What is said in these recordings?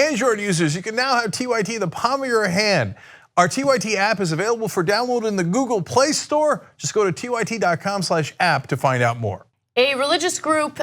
Android users, you can now have TYT in the palm of your hand. Our TYT app is available for download in the Google Play Store. Just go to tyt.com/app to find out more. A religious group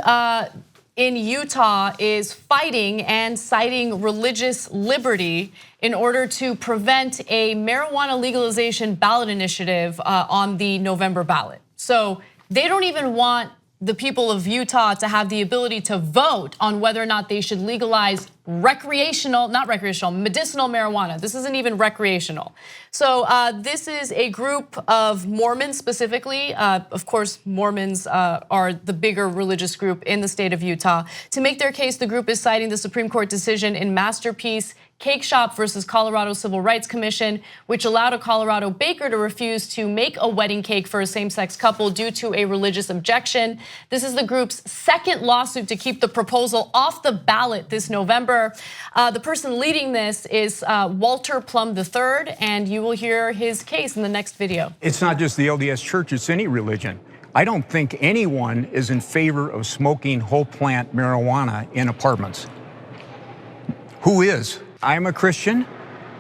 in Utah is fighting and citing religious liberty in order to prevent a marijuana legalization ballot initiative on the November ballot. So they don't even want the people of Utah to have the ability to vote on whether or not they should legalize medicinal marijuana. This isn't even recreational. So this is a group of Mormons specifically. Of course, Mormons are the bigger religious group in the state of Utah. To make their case, the group is citing the Supreme Court decision in Masterpiece Cake Shop versus Colorado Civil Rights Commission, which allowed a Colorado baker to refuse to make a wedding cake for a same-sex couple due to a religious objection. This is the group's second lawsuit to keep the proposal off the ballot this November. The person leading this is Walter Plum III, and you will hear his case in the next video. It's not just the LDS Church, it's any religion. I don't think anyone is in favor of smoking whole plant marijuana in apartments. Who is? I'm a Christian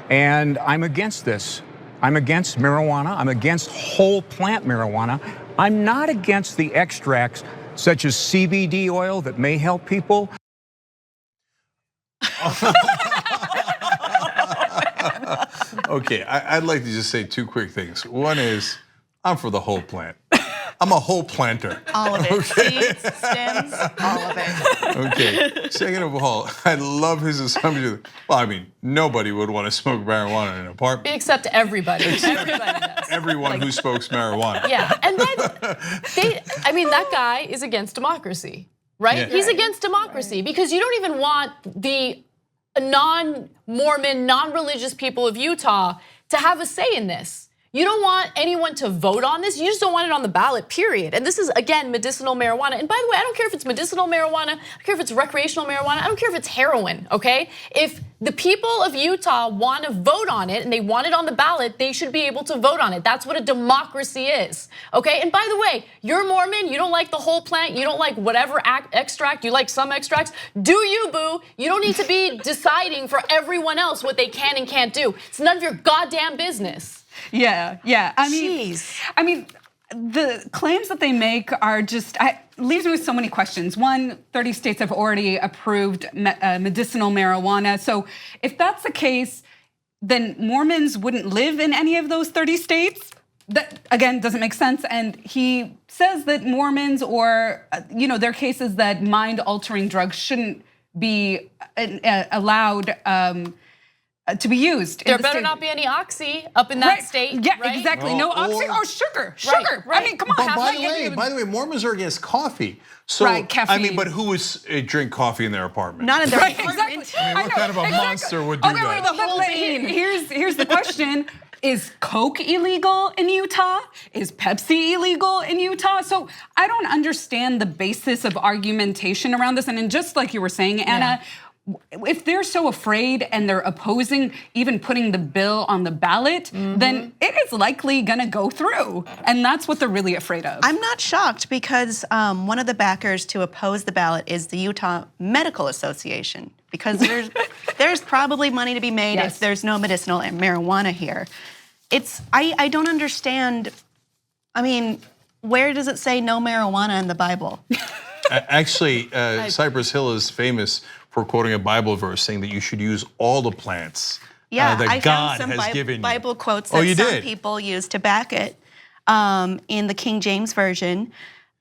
and I'm against this. I'm against marijuana, I'm against whole plant marijuana. I'm not against the extracts such as CBD oil that may help people. Okay, I'd like to just say two quick things. One is, I'm for the whole plant. I'm a whole planter. All of it, seeds, stems, all of it. Okay, second of all, I love his assumption. Well, I mean, nobody would want to smoke marijuana in an apartment. Except everybody, everybody does. Everyone who smokes marijuana. Yeah, and then that guy is against democracy, right? Yeah. He's against democracy because you don't even want the non-Mormon, non-religious people of Utah to have a say in this. You don't want anyone to vote on this. You just don't want it on the ballot, period. And this is, again, medicinal marijuana. And by the way, I don't care if it's medicinal marijuana. I don't care if it's recreational marijuana. I don't care if it's heroin, okay? If the people of Utah want to vote on it and they want it on the ballot, they should be able to vote on it. That's what a democracy is, okay? And by the way, you're Mormon, you don't like the whole plant, you don't like whatever extract, you like some extracts. Do you, boo? You don't need to be deciding for everyone else what they can and can't do. It's none of your goddamn business. Yeah. I mean, the claims that they make are just, leaves me with so many questions. One, 30 states have already approved medicinal marijuana. So if that's the case, then Mormons wouldn't live in any of those 30 states. That, again, doesn't make sense. And he says that Mormons or, their cases that mind-altering drugs shouldn't be allowed to be used. There better not be any oxy up in that state. Yeah, right? exactly. No oxy or sugar. Right. I mean, come on. By the way, Mormons are against coffee. So, caffeine. I mean, but who would drink coffee in their apartment? Not in their apartment. Exactly. I mean, what kind of a monster would do that? The whole thing. Here's the question. Is Coke illegal in Utah? Is Pepsi illegal in Utah? So I don't understand the basis of argumentation around this. And just like you were saying, Anna, if they're so afraid and they're opposing even putting the bill on the ballot, then it is likely gonna go through. And that's what they're really afraid of. I'm not shocked because one of the backers to oppose the ballot is the Utah Medical Association, because there's probably money to be made if there's no medicinal marijuana here. I don't understand. I mean, where does it say no marijuana in the Bible? Actually, Cypress Hill is famous for quoting a Bible verse saying that you should use all the plants that God has given you. Bible quotes that some people use to back it. In the King James Version,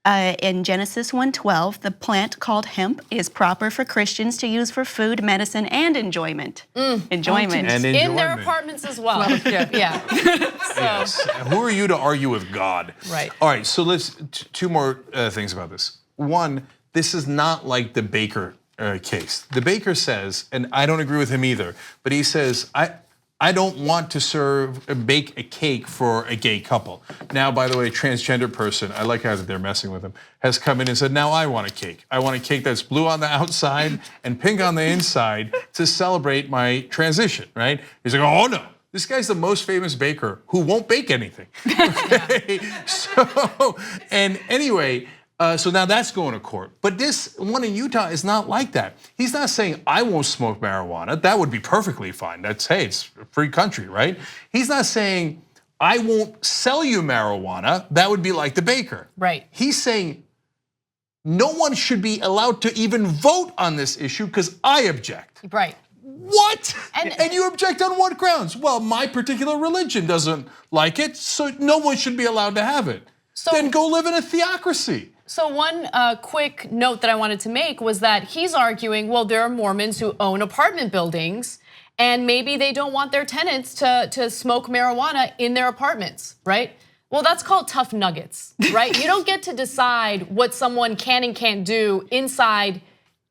in Genesis 1:12, the plant called hemp is proper for Christians to use for food, medicine, and enjoyment. Enjoyment. In their apartments as well. Yes. Who are you to argue with God? Right. All right, so let's, two more things about this. One, this is not like the Baker case. The Baker says, and I don't agree with him either, but he says, I don't want to bake a cake for a gay couple. Now, by the way, a transgender person, I like how they're messing with him, has come in and said, now I want a cake. I want a cake that's blue on the outside and pink on the inside to celebrate my transition, right? He's like, oh no. This guy's the most famous baker who won't bake anything. Okay? So, and anyway, So now that's going to court. But this one in Utah is not like that. He's not saying, I won't smoke marijuana. That would be perfectly fine. That's, hey, it's a free country, right? He's not saying, I won't sell you marijuana. That would be like the baker. Right. He's saying, no one should be allowed to even vote on this issue because I object. Right. What? And you object on what grounds? Well, my particular religion doesn't like it, so no one should be allowed to have it. So, then go live in a theocracy. So one quick note that I wanted to make was that he's arguing, well, there are Mormons who own apartment buildings and maybe they don't want their tenants to smoke marijuana in their apartments, right? Well, that's called tough nuggets, right? You don't get to decide what someone can and can't do inside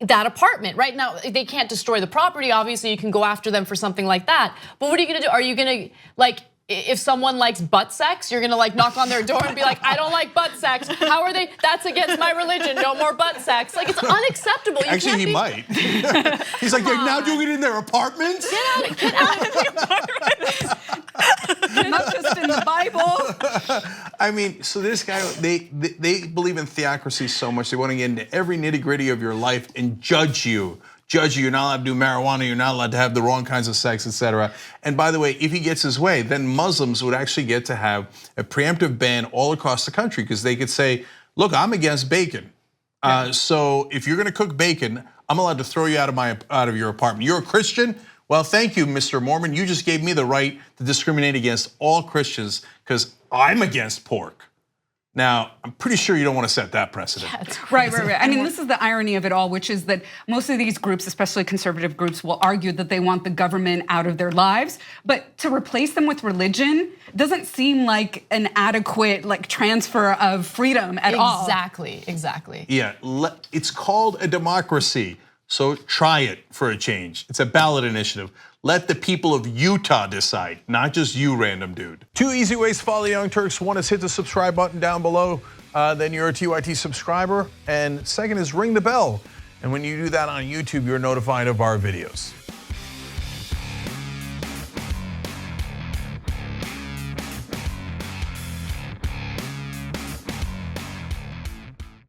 that apartment. Right now, they can't destroy the property. Obviously, you can go after them for something like that. But what are you gonna do? Are you gonna, like, if someone likes butt sex, you're gonna like knock on their door and be like, I don't like butt sex. How are they? That's against my religion. No more butt sex. Like, it's unacceptable. You Actually, he might. He's like, they're now doing it in their apartments? Get out of the apartments. Not just in the Bible. I mean, so this guy, they believe in theocracy so much, they want to get into every nitty gritty of your life and judge you. You're not allowed to do marijuana, you're not allowed to have the wrong kinds of sex, etc. And by the way, if he gets his way, then Muslims would actually get to have a preemptive ban all across the country because they could say, look, I'm against bacon. So if you're gonna cook bacon, I'm allowed to throw you out of your apartment. You're a Christian? Well, thank you, Mr. Mormon. You just gave me the right to discriminate against all Christians because I'm against pork. Now, I'm pretty sure you don't want to set that precedent. Yeah, right. I mean, this is the irony of it all, which is that most of these groups, especially conservative groups, will argue that they want the government out of their lives. But to replace them with religion doesn't seem like an adequate transfer of freedom at all. Exactly. Yeah, it's called a democracy. So try it for a change. It's a ballot initiative. Let the people of Utah decide, not just you, random dude. 2 easy ways to follow the Young Turks. One is hit the subscribe button down below, then you're a TYT subscriber. And second is ring the bell. And when you do that on YouTube, you're notified of our videos.